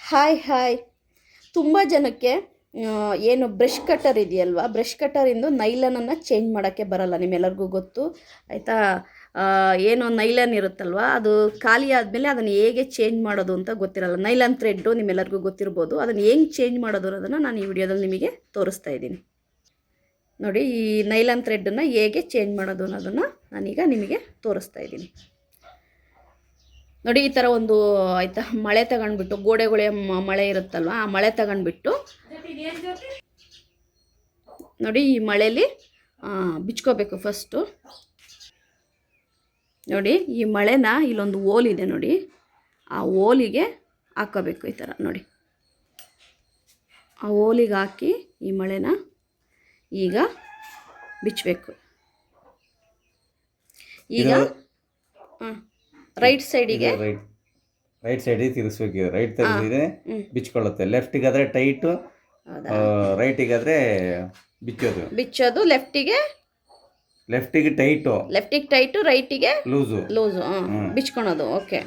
Hi hi. ತುಂಬ ಜನಕ್ಕೆ ಏನು ಬ್ರಷ್ ಕಟ್ಟರ್ ಇದೆಯಲ್ವಾ, ಬ್ರಷ್ ಕಟ್ಟರಿಂದು ನೈಲನನ್ನು ಚೇಂಜ್ ಮಾಡೋಕ್ಕೆ ಬರಲ್ಲ. ನಿಮ್ಮೆಲ್ಲರಿಗೂ ಗೊತ್ತು ಆಯಿತಾ. ಏನು ನೈಲನ್ ಇರುತ್ತಲ್ವ, ಅದು ಖಾಲಿ ಆದಮೇಲೆ ಅದನ್ನು ಹೇಗೆ ಚೇಂಜ್ ಮಾಡೋದು ಅಂತ ಗೊತ್ತಿರಲ್ಲ. ನೈಲನ್ ಥ್ರೆಡ್ಡು ನಿಮ್ಮೆಲ್ಲರಿಗೂ ಗೊತ್ತಿರ್ಬೋದು. ಅದನ್ನು ಹೆಂಗೆ ಚೇಂಜ್ ಮಾಡೋದು ಅನ್ನೋದನ್ನು ನಾನು ಈ ವಿಡಿಯೋದಲ್ಲಿ ನಿಮಗೆ ತೋರಿಸ್ತಾ ಇದ್ದೀನಿ. ನೋಡಿ, ಈ ನೈಲನ್ ಥ್ರೆಡ್ಡನ್ನು ಹೇಗೆ ಚೇಂಜ್ ಮಾಡೋದು ಅನ್ನೋದನ್ನು ನಾನೀಗ ನಿಮಗೆ ತೋರಿಸ್ತಾ ಇದ್ದೀನಿ. ನೋಡಿ, ಈ ಥರ ಒಂದು ಆಯಿತಾ ಮಳೆ ತಗೊಂಡ್ಬಿಟ್ಟು, ಗೋಡೆಗಳೇ ಮಳೆ ಇರುತ್ತಲ್ವ, ಆ ಮಳೆ ತಗೊಂಡ್ಬಿಟ್ಟು ನೋಡಿ ಈ ಮಳೆಯಲ್ಲಿ ಬಿಚ್ಕೋಬೇಕು ಫಸ್ಟು. ನೋಡಿ, ಈ ಮಳೆನ ಇಲ್ಲೊಂದು ಓಲಿದೆ ನೋಡಿ, ಆ ಓಲಿಗೆ ಹಾಕೋಬೇಕು ಈ ಥರ. ನೋಡಿ, ಆ ಓಲಿಗೆ ಹಾಕಿ ಈ ಮಳೆನ ಈಗ ಬಿಚ್ಚಬೇಕು. ಈಗ ರೈಟ್ ಸೈಡಿಗೆ ತಿರ್ಸ್ಬೇಕು. ರೈಟ್ ತೆಗೆದಿದ್ರೆ ಬಿಚ್ಕೊಳ್ಳುತ್ತೆ. ಲೆಫ್ಟಿಗಾದರೆ ಟೈಟು, ರೈಟಿಗಾದರೆ ಬಿಚ್ಚೋದು. ಲೆಫ್ಟಿಗೆ ಟೈಟು, ರೈಟಿಗೆ ಲೂಸು. ಬಿಚ್ಕೊಳೋದು. ಓಕೆ.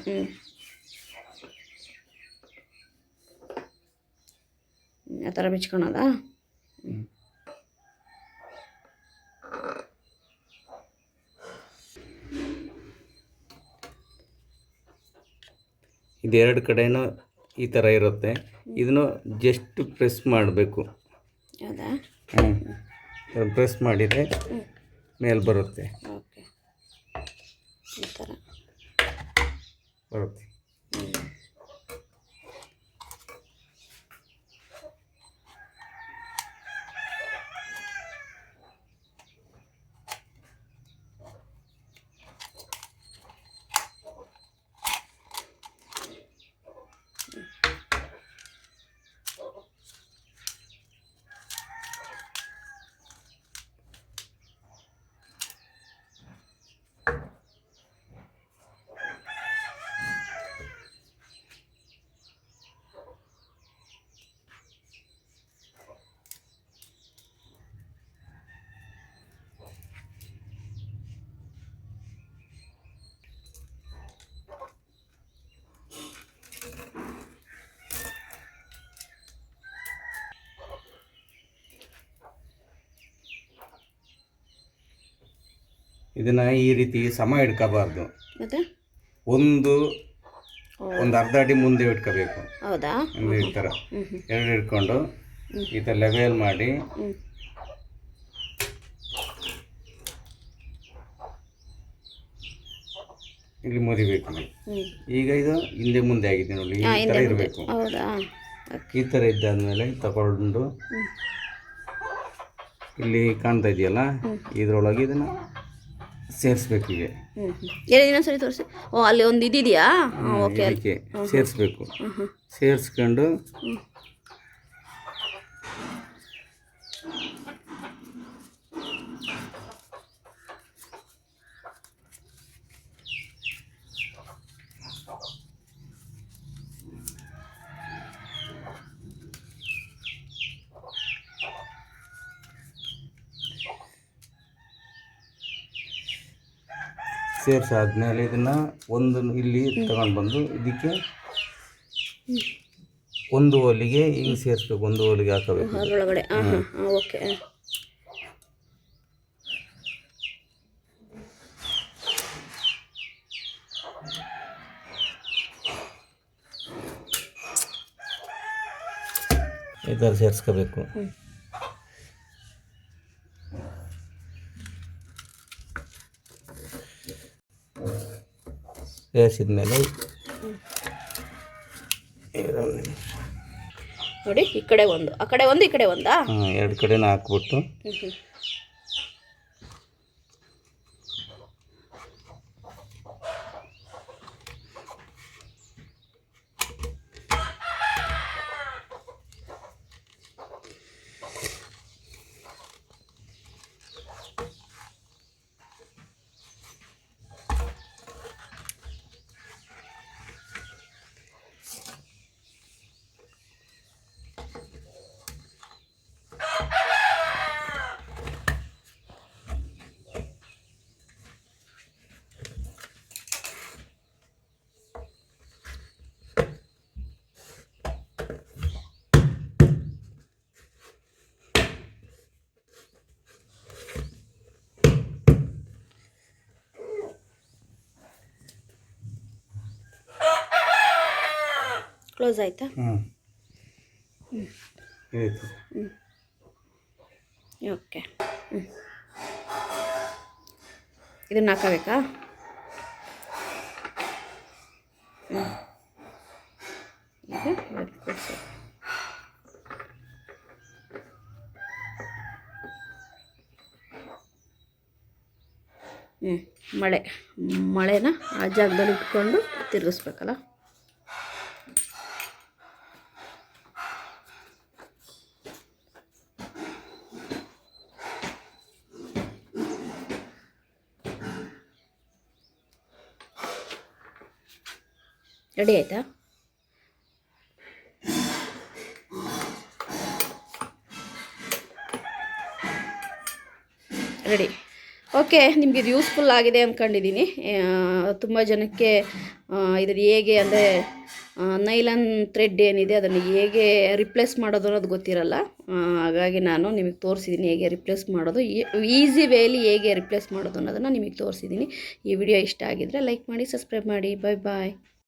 ಆ ಥರ ಬಿಚ್ಕೊಳೋದಾ? ಇದೆರಡು ಕಡೆನೂ ಈ ಥರ ಇರುತ್ತೆ. ಇದನ್ನು ಜಸ್ಟ್ ಪ್ರೆಸ್ ಮಾಡಬೇಕು. ಹೌದಾ? ಪ್ರೆಸ್ ಮಾಡಿದರೆ ಮೇಲೆ ಬರುತ್ತೆ. ಓಕೆ, ಈ ಥರ ಬರುತ್ತೆ. ಇದನ್ನು ಈ ರೀತಿ ಸಮ ಇಟ್ಕೋಬಾರ್ದು. ಒಂದು ಅರ್ಧ ಅಡಿ ಮುಂದೆ ಇಟ್ಕೋಬೇಕು. ಹೌದಾ? ಈ ಥರ ಎರಡು ಇಟ್ಕೊಂಡು ಈ ಥರ ಲೆವೆಲ್ ಮಾಡಿ ಇಲ್ಲಿ ಮುರಿಬೇಕು. ಈಗ ಇದು ಹಿಂದೆ ಮುಂದೆ ಆಗಿದೆ ನೋಡಿ, ಈ ಥರ ಇರಬೇಕು. ಈ ಥರ ಇದ್ದಾದ್ಮೇಲೆ ತಗೊಂಡು ಇಲ್ಲಿ ಕಾಣ್ತಾ ಇದೆಯಲ್ಲ, ಇದರೊಳಗೆ ಇದನ್ನು ಸೇರಿಸ್ಬೇಕು. ಈಗ ಇನ್ನೊಂದ್ಸರಿ ತೋರಿಸಿ. ಅಲ್ಲಿ ಒಂದು ಇದೆಯಾ? ಓಕೆ, ಅದಕ್ಕೆ ಸೇರಿಸ್ಬೇಕು. ಸೇರಿಸ್ಕೊಂಡು ಸೇರಿಸಾದ್ಮೇಲೆ ಇದನ್ನು ಒಂದು ಇಲ್ಲಿ ತಗೊಂಡು ಬಂದು ಇದಕ್ಕೆ ಒಂದು ಓಲಿಗೆ ಹಿಂಗೆ ಸೇರಿಸ್ಬೇಕು. ಒಂದು ಓಲಿಗೆ ಹಾಕಬೇಕು ಅದರೊಳಗಡೆ. ಓಕೆ. ಈ ಥರ ಸೇರಿಸ್ಕೋಬೇಕು. ಸೇರಿಸಿದ್ಮೇಲೆ ನೋಡಿ, ಈ ಕಡೆ ಒಂದು, ಆ ಕಡೆ ಒಂದು, ಈ ಕಡೆ ಒಂದಾ? ಎರಡು ಕಡೆನೂ ಹಾಕ್ಬಿಟ್ಟು ಕ್ಲೋಸ್ ಆಯಿತಾ? ಹ್ಞೂ ಆಯಿತು. ಓಕೆ. ಇದನ್ನು ಹಾಕಬೇಕಾ? ಈಗ ಕೊಡಿಸಿ. ಮಳೆನ ಆ ಜಾಗದಲ್ಲಿ ಇಟ್ಕೊಂಡು ತಿರುಗಿಸ್ಬೇಕಲ್ಲ. ರೆಡಿ ಆಯಿತಾ? ರೆಡಿ. ಓಕೆ, ನಿಮಗೆ ಇದು ಯೂಸ್ಫುಲ್ ಆಗಿದೆ ಅಂದ್ಕೊಂಡಿದ್ದೀನಿ. ತುಂಬ ಜನಕ್ಕೆ ಇದನ್ನು ಹೇಗೆ ಅಂದರೆ ನೈಲಾನ್ ಥ್ರೆಡ್ ಏನಿದೆ ಅದನ್ನು ಹೇಗೆ ರಿಪ್ಲೇಸ್ ಮಾಡೋದು ಅನ್ನೋದು ಗೊತ್ತಿರಲ್ಲ. ಹಾಗಾಗಿ ನಾನು ನಿಮಗೆ ತೋರಿಸಿದ್ದೀನಿ ಹೇಗೆ ರಿಪ್ಲೇಸ್ ಮಾಡೋದು, ಈಸಿ ವೇಲಿ ಹೇಗೆ ರಿಪ್ಲೇಸ್ ಮಾಡೋದು ಅನ್ನೋದನ್ನು ನಿಮಗೆ ತೋರಿಸಿದ್ದೀನಿ. ಈ ವಿಡಿಯೋ ಇಷ್ಟ ಆಗಿದ್ದರೆ ಲೈಕ್ ಮಾಡಿ, ಸಬ್ಸ್ಕ್ರೈಬ್ ಮಾಡಿ. ಬಾಯ್ ಬಾಯ್.